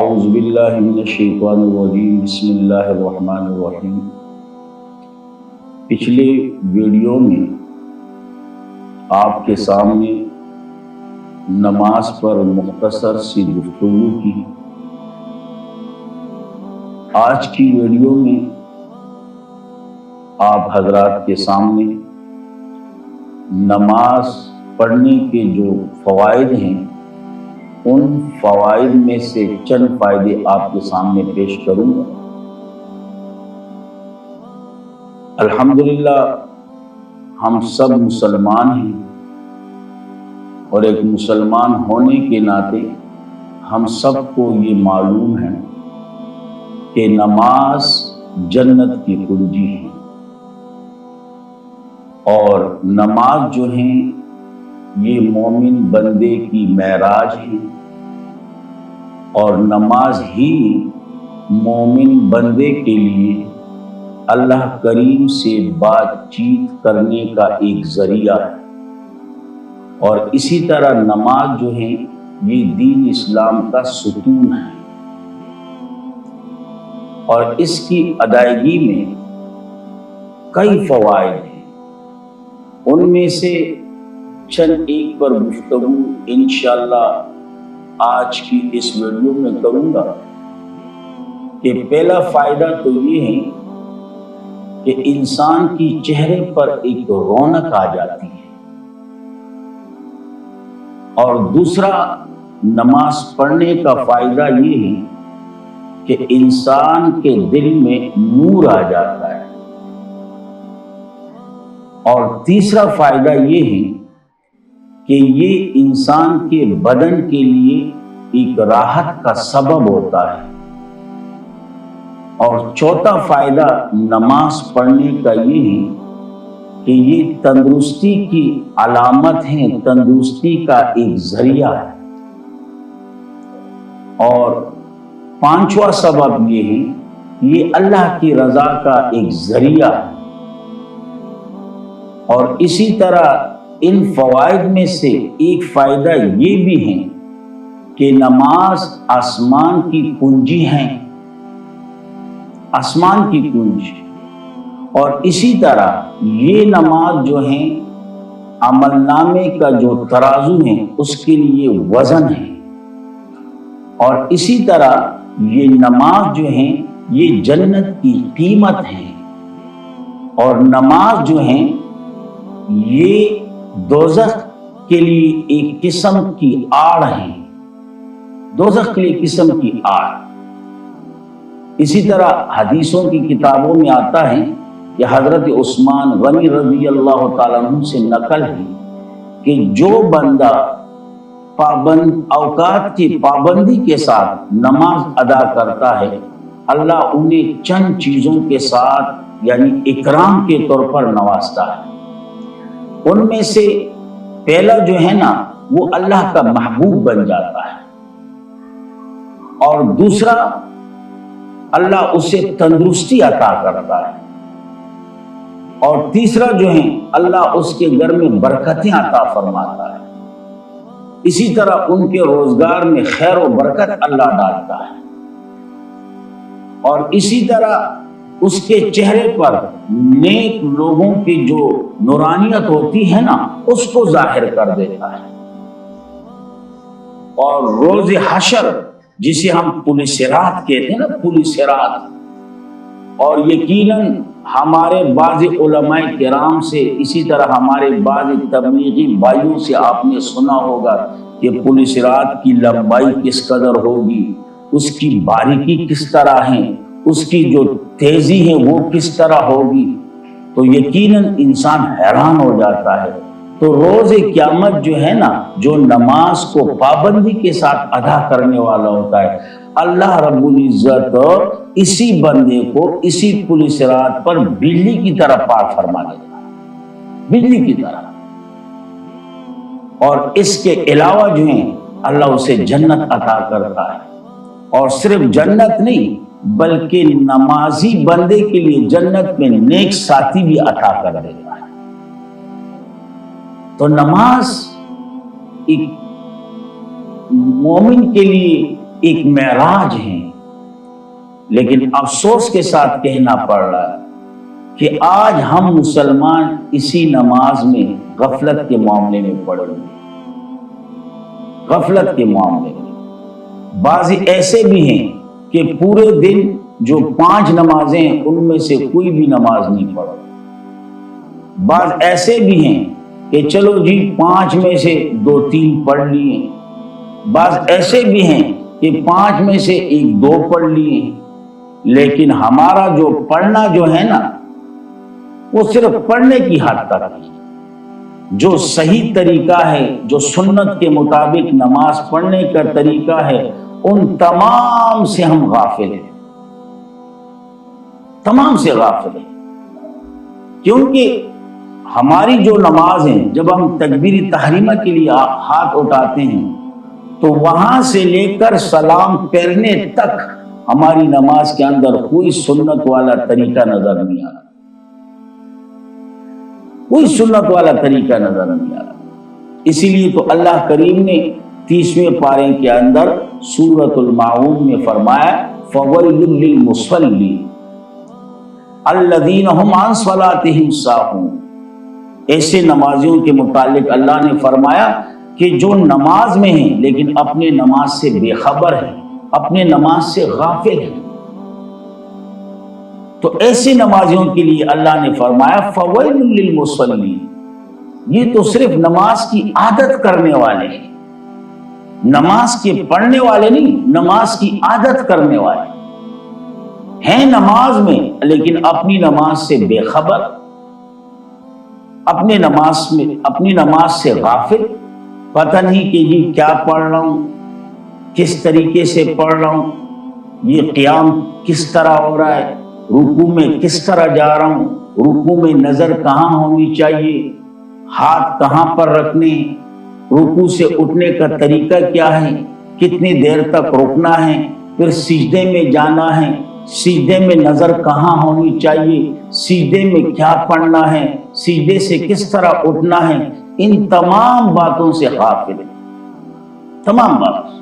اعوذ باللہ من الشیطان الرجیم بسم اللہ الرحمن الرحیم۔ پچھلے ویڈیو میں آپ کے سامنے نماز پر مختصر سی گفتگو کی۔ آج کی ویڈیو میں آپ حضرات کے سامنے نماز پڑھنے کے جو فوائد ہیں ان فوائد میں سے چند فائدے آپ کے سامنے پیش کروں گا۔ الحمدللہ ہم سب مسلمان ہیں اور ایک مسلمان ہونے کے ناطے ہم سب کو یہ معلوم ہے کہ نماز جنت کی کنجی ہے، اور نماز جو ہیں یہ مومن بندے کی معراج ہے، اور نماز ہی مومن بندے کے لیے اللہ کریم سے بات چیت کرنے کا ایک ذریعہ ہے۔ اور اسی طرح نماز جو ہے یہ دین اسلام کا ستون ہے، اور اس کی ادائیگی میں کئی فوائد ہیں۔ ان میں سے چند ایک پر گفتگو انشاءاللہ آج کی اس ویڈیو میں کروں گا کہ پہلا فائدہ تو یہ ہے کہ انسان کی چہرے پر ایک رونق آ جاتی ہے، اور دوسرا نماز پڑھنے کا فائدہ یہ ہے کہ انسان کے دل میں نور آ جاتا ہے، اور تیسرا فائدہ یہ ہے کہ یہ انسان کے بدن کے لیے ایک راحت کا سبب ہوتا ہے، اور چوتھا فائدہ نماز پڑھنے کا یہ ہے کہ یہ تندرستی کی علامت ہے، تندرستی کا ایک ذریعہ ہے، اور پانچواں سبب یہ ہے یہ اللہ کی رضا کا ایک ذریعہ ہے۔ اور اسی طرح ان فوائد میں سے ایک فائدہ یہ بھی ہے کہ نماز آسمان کی کنجی ہے، آسمان کی کنجی، اور اسی طرح یہ نماز جو ہے عمل نامے کا جو ترازو ہے اس کے لیے وزن ہے، اور اسی طرح یہ نماز جو ہے یہ جنت کی قیمت ہے، اور نماز جو ہے یہ دوزخ کے لیے ایک قسم کی آڑ ہے، دوزخ کے لیے قسم کی آڑ۔ اسی طرح حدیثوں کی کتابوں میں آتا ہے کہ حضرت عثمان غنی رضی اللہ تعالیٰ عنہ سے نقل ہے کہ جو بندہ اوقات کی پابندی کے ساتھ نماز ادا کرتا ہے اللہ انہیں چند چیزوں کے ساتھ یعنی اکرام کے طور پر نوازتا ہے۔ ان میں سے پہلا جو ہے نا وہ اللہ کا محبوب بن جاتا ہے، اور دوسرا اللہ اسے تندرستی عطا کرتا ہے، اور تیسرا جو ہے اللہ اس کے گھر میں برکتیں عطا فرماتا ہے، اسی طرح ان کے روزگار میں خیر و برکت اللہ ڈالتا ہے، اور اسی طرح اس کے چہرے پر نیک لوگوں کی جو نورانیت ہوتی ہے نا اس کو ظاہر کر دیتا ہے، اور روز حشر جسے ہم پل صراط کہتے ہیں نا، پل صراط، اور یقیناً ہمارے بعض علماء کرام سے اسی طرح ہمارے بعض تبلیغی بھائیوں سے آپ نے سنا ہوگا کہ پل صراط کی لمبائی کس قدر ہوگی، اس کی باریکی کس طرح ہے، اس کی جو تیزی ہے وہ کس طرح ہوگی، تو یقیناً انسان حیران ہو جاتا ہے۔ تو روز قیامت جو ہے نا جو نماز کو پابندی کے ساتھ ادا کرنے والا ہوتا ہے اللہ رب العزت اسی بندے کو اسی پل صراط پر بجلی کی طرح پار فرما دیتا ہے، بجلی کی طرح، اور اس کے علاوہ جو ہے اللہ اسے جنت عطا کرتا ہے، اور صرف جنت نہیں بلکہ نمازی بندے کے لیے جنت میں نیک ساتھی بھی عطا کر دیتا ہے۔ تو نماز ایک مومن کے لیے ایک معراج ہیں، لیکن افسوس کے ساتھ کہنا پڑ رہا ہے کہ آج ہم مسلمان اسی نماز میں غفلت کے معاملے میں پڑے ہوئے، غفلت کے معاملے میں۔ بعض ایسے بھی ہیں کہ پورے دن جو 5 نمازیں ہیں ان میں سے کوئی بھی نماز نہیں پڑھا۔ بعض ایسے بھی ہیں کہ چلو جی 5 میں سے 2-3 پڑھ لیے، بعض ایسے بھی ہیں کہ 5 میں سے 1-2 پڑھ لیے، لیکن ہمارا جو پڑھنا جو ہے نا وہ صرف پڑھنے کی حد تک ہے۔ جو صحیح طریقہ ہے، جو سنت کے مطابق نماز پڑھنے کا طریقہ ہے، ان تمام سے ہم غافل ہیں، تمام سے غافل ہیں۔ کیونکہ ہماری جو نماز ہیں، جب ہم تکبیر تحریمہ کے لیے ہاتھ اٹھاتے ہیں تو وہاں سے لے کر سلام پھیرنے تک ہماری نماز کے اندر کوئی سنت والا طریقہ نظر نہیں آ رہا، کوئی سنت والا طریقہ نظر نہیں آ رہا۔ اسی لیے تو اللہ کریم نے 30ویں پارے کے اندر سورۃ الماعون میں فرمایا فَوَيْلٌ لِّلْمُصَلِّينَ الَّذِينَ هُمْ عَنْ صَلَاتِهِمْ سَاهُونَ۔ ایسے نمازیوں کے متعلق اللہ نے فرمایا کہ جو نماز میں ہیں لیکن اپنے نماز سے بے خبر ہیں، اپنے نماز سے غافل ہیں، تو ایسے نمازیوں کے لیے اللہ نے فرمایا فَوَيْلٌ لِّلْمُصَلِّينَ، یہ تو صرف نماز کی عادت کرنے والے ہیں، نماز کے پڑھنے والے نہیں، نماز کی عادت کرنے والے ہیں نماز میں لیکن اپنی نماز سے بے خبر، اپنی نماز سے غافل، پتہ نہیں کہ یہ کیا پڑھ رہا ہوں، کس طریقے سے پڑھ رہا ہوں، یہ قیام کس طرح ہو رہا ہے، رکوع میں کس طرح جا رہا ہوں، رکوع میں نظر کہاں ہونی چاہیے، ہاتھ کہاں پر رکھنے، رکوع سے اٹھنے کا طریقہ کیا ہے، کتنی دیر تک رکنا ہے، پھر سجدے میں جانا ہے، سجدے میں نظر کہاں ہونی چاہیے، سجدے میں کیا پڑھنا ہے، سجدے سے کس طرح اٹھنا ہے، ان تمام باتوں سے غافل ہے، تمام باتوں سے۔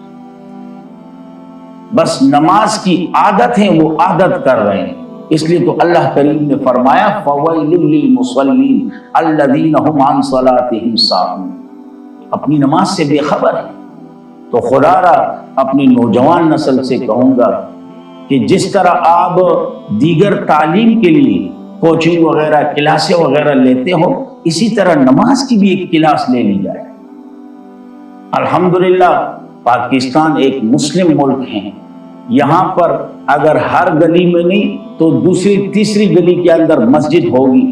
بس نماز کی عادت ہے، وہ عادت کر رہے ہیں، اس لیے تو اللہ کریم نے فرمایا فَوَيْلٌ لِّلْمُصَلِّينَ الَّذِينَ هُمْ عَنْ صَلَاتِهِمْ سَاهُونَ، اپنی نماز سے بے خبر ہے۔ تو خدا را اپنی نوجوان نسل سے کہوں گا کہ جس طرح آپ دیگر تعلیم کے لیے کوچنگ وغیرہ کلاسیں وغیرہ لیتے ہو، اسی طرح نماز کی بھی ایک کلاس لے لی جائے۔ الحمدللہ پاکستان ایک مسلم ملک ہے، یہاں پر اگر ہر گلی میں نہیں تو دوسری تیسری گلی کے اندر مسجد ہوگی،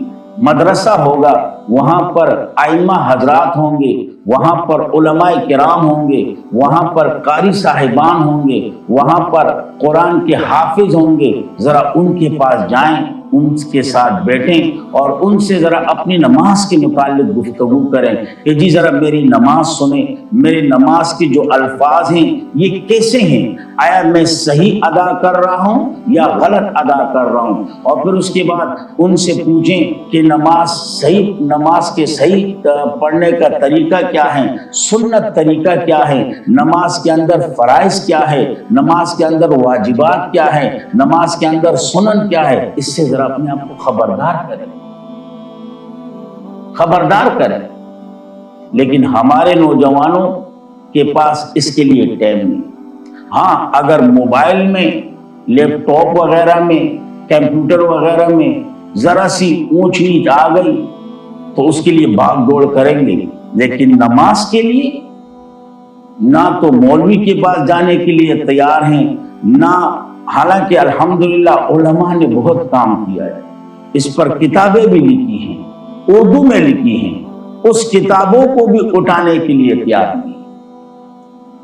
مدرسہ ہوگا، وہاں پر ائمہ حضرات ہوں گے، وہاں پر علماء کرام ہوں گے، وہاں پر قاری صاحبان ہوں گے، وہاں پر قرآن کے حافظ ہوں گے، ذرا ان کے پاس جائیں، ان کے ساتھ بیٹھیں اور ان سے ذرا اپنی نماز کے متعلق گفتگو کریں کہ جی ذرا میری نماز سنیں، میری نماز کے جو الفاظ ہیں یہ کیسے ہیں، آیا میں صحیح ادا کر رہا ہوں یا غلط ادا کر رہا ہوں، اور پھر اس کے بعد ان سے پوچھیں کہ نماز کے صحیح پڑھنے کا طریقہ کیا ہے، سنت طریقہ کیا ہے، نماز کے اندر فرائض کیا ہے، نماز کے اندر واجبات کیا ہے، نماز کے اندر سنن کیا ہے، اس سے ذرا اپنے آپ کو خبردار کریں۔ لیکن ہمارے نوجوانوں کے پاس اس کے لیے ٹائم نہیں۔ ہاں اگر موبائل میں، لیپ ٹاپ وغیرہ میں، کمپیوٹر وغیرہ میں ذرا سی اونچ نیچ آ گئی تو اس کے لیے بھاگ دوڑ کریں گے، لیکن نماز کے لیے نہ تو مولوی کے پاس جانے کے لیے تیار ہیں، نہ، حالانکہ الحمدللہ علماء نے بہت کام کیا ہے، اس پر کتابیں بھی لکھی ہیں، اردو میں لکھی ہیں، اس کتابوں کو بھی اٹھانے کے لیے تیار نہیں۔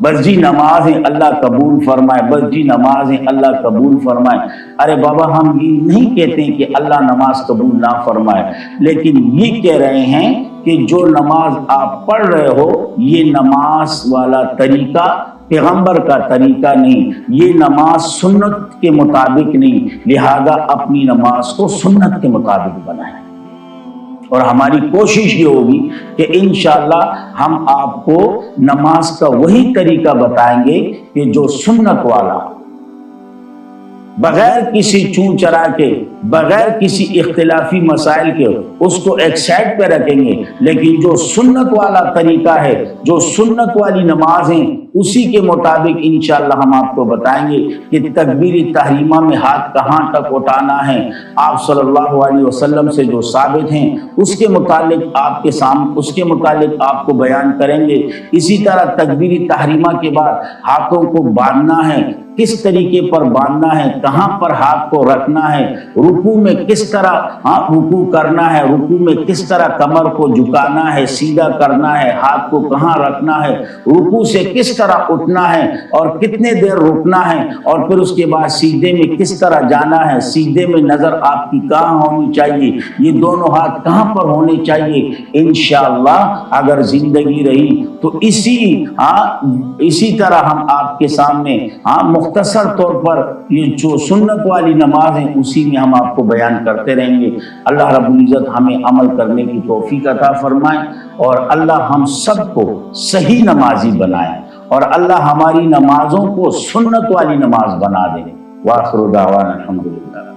بس جی نمازیں اللہ قبول فرمائے، بس جی نمازیں اللہ قبول فرمائے۔ ارے بابا ہم یہ نہیں کہتے کہ اللہ نماز قبول نہ فرمائے، لیکن یہ کہہ رہے ہیں کہ جو نماز آپ پڑھ رہے ہو یہ نماز والا طریقہ پیغمبر کا طریقہ نہیں، یہ نماز سنت کے مطابق نہیں، لہذا اپنی نماز کو سنت کے مطابق بنائیں، اور ہماری کوشش یہ ہوگی کہ انشاءاللہ ہم آپ کو نماز کا وہی طریقہ بتائیں گے کہ جو سنت والا، بغیر کسی چون چرا کے، بغیر کسی اختلافی مسائل کے اس کو ایک سائڈ پہ رکھیں گے، لیکن جو سنت والا طریقہ ہے، جو سنت والی نماز ہیں، اسی کے مطابق انشاءاللہ ہم آپ کو بتائیں گے کہ تکبیر تحریمہ میں ہاتھ کہاں تک اٹھانا ہے، آپ صلی اللہ علیہ وسلم سے جو ثابت ہیں اس کے متعلق آپ کے سامنے، اس کے متعلق آپ کو بیان کریں گے۔ اسی طرح تکبیر تحریمہ کے بعد ہاتھوں کو باندھنا ہے، کس طریقے پر باندھنا ہے، کہاں پر ہاتھ کو رکھنا ہے، رکوع میں کس طرح رکوع کرنا ہے، رکوع میں کس طرح کمر کو جھکانا ہے، سیدھا کرنا ہے، ہاتھ کو کہاں رکھنا ہے، رکوع سے کس طرح اٹھنا ہے اور کتنے دیر رکنا ہے، اور پھر اس کے بعد سیدھے میں کس طرح جانا ہے، سیدھے میں نظر آپ کی کہاں ہونی چاہیے، یہ دونوں ہاتھ کہاں پر ہونے چاہیے۔ انشاءاللہ اگر زندگی رہی تو اسی طرح ہم آپ کے سامنے مختصر طور پر یہ جو سنت والی نماز ہے اسی میں ہم آپ کو بیان کرتے رہیں گے۔ اللہ رب العزت ہمیں عمل کرنے کی توفیق عطا فرمائے، اور اللہ ہم سب کو صحیح نمازی بنائے، اور اللہ ہماری نمازوں کو سنت والی نماز بنا دے۔ وآخر دعوانا الحمدللہ۔